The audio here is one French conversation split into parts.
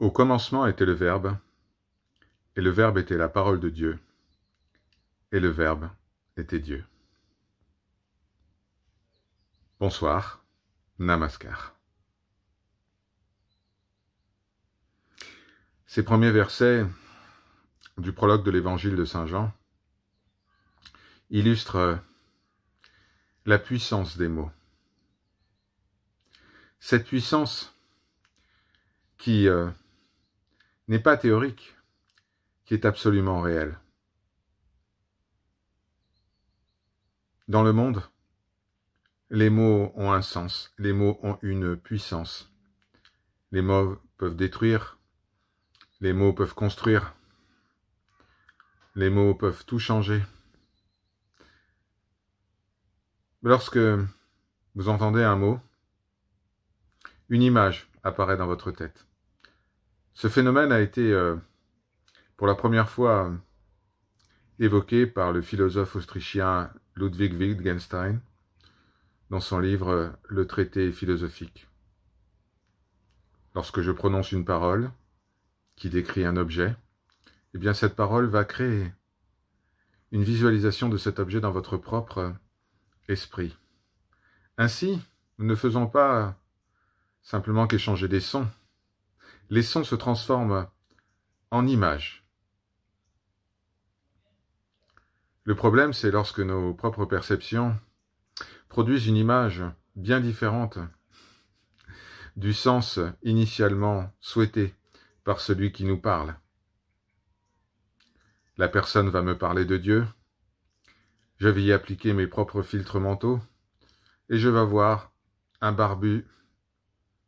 Au commencement était le Verbe, et le Verbe était la parole de Dieu, et le Verbe était Dieu. Bonsoir, Namaskar. Ces premiers versets du prologue de l'évangile de Saint Jean illustrent la puissance des mots. Cette puissance qui n'est pas théorique, qui est absolument réelle. Dans le monde, les mots ont un sens, les mots ont une puissance. Les mots peuvent détruire, les mots peuvent construire, les mots peuvent tout changer. Lorsque vous entendez un mot, une image apparaît dans votre tête. Ce phénomène a été pour la première fois évoqué par le philosophe autrichien Ludwig Wittgenstein dans son livre Le traité philosophique. Lorsque je prononce une parole qui décrit un objet, eh bien cette parole va créer une visualisation de cet objet dans votre propre esprit. Ainsi, nous ne faisons pas simplement qu'échanger des sons. Les sons se transforment en images. Le problème, c'est lorsque nos propres perceptions produisent une image bien différente du sens initialement souhaité par celui qui nous parle. La personne va me parler de Dieu, je vais y appliquer mes propres filtres mentaux, et je vais voir un barbu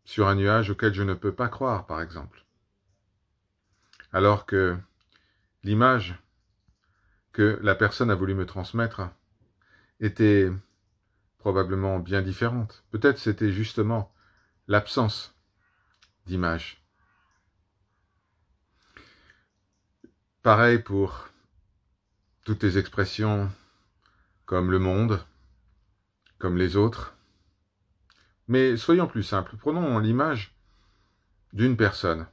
sur un nuage auquel je ne peux pas croire, par exemple. Alors que l'image que la personne a voulu me transmettre était probablement bien différente. Peut-être c'était justement l'absence d'image. Pareil pour toutes les expressions comme le monde, comme les autres. Mais soyons plus simples, prenons l'image d'une personne.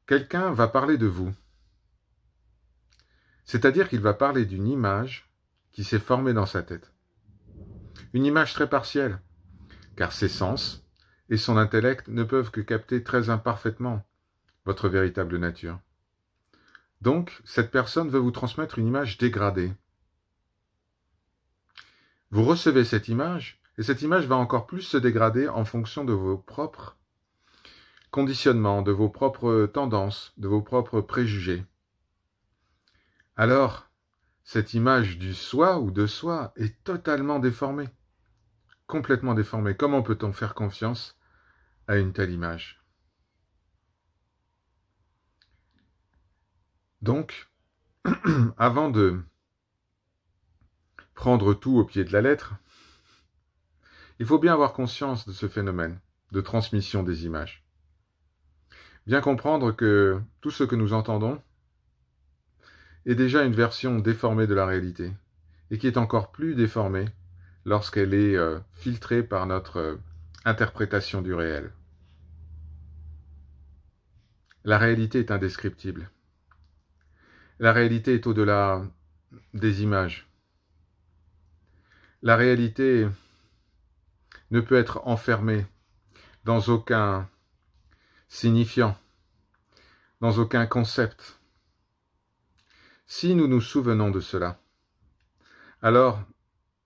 Quelqu'un va parler de vous. C'est-à-dire qu'il va parler d'une image qui s'est formée dans sa tête. Une image très partielle, car ses sens et son intellect ne peuvent que capter très imparfaitement votre véritable nature. Donc, cette personne veut vous transmettre une image dégradée. Vous recevez cette image, et cette image va encore plus se dégrader en fonction de vos propres conditionnements, de vos propres tendances, de vos propres préjugés. Alors, cette image du soi ou de soi est totalement déformée, complètement déformée. Comment peut-on faire confiance à une telle image ? Donc, avant de prendre tout au pied de la lettre, il faut bien avoir conscience de ce phénomène de transmission des images. Bien comprendre que tout ce que nous entendons est déjà une version déformée de la réalité, et qui est encore plus déformée lorsqu'elle est filtrée par notre interprétation du réel. La réalité est indescriptible. La réalité est au-delà des images. La réalité ne peut être enfermée dans aucun signifiant, dans aucun concept. Si nous nous souvenons de cela, alors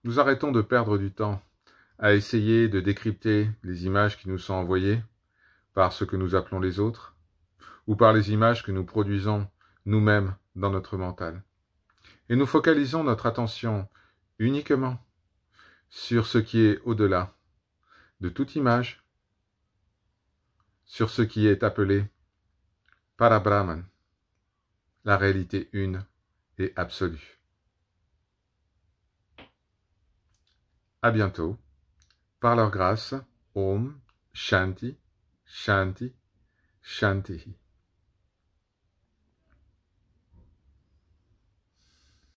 nous arrêtons de perdre du temps à essayer de décrypter les images qui nous sont envoyées par ce que nous appelons les autres, ou par les images que nous produisons nous-mêmes dans notre mental. Et nous focalisons notre attention uniquement sur ce qui est au-delà de toute image, sur ce qui est appelé Parabrahman, la réalité une et absolue. À bientôt. Par leur grâce, Om Shanti, Shanti, Shanti.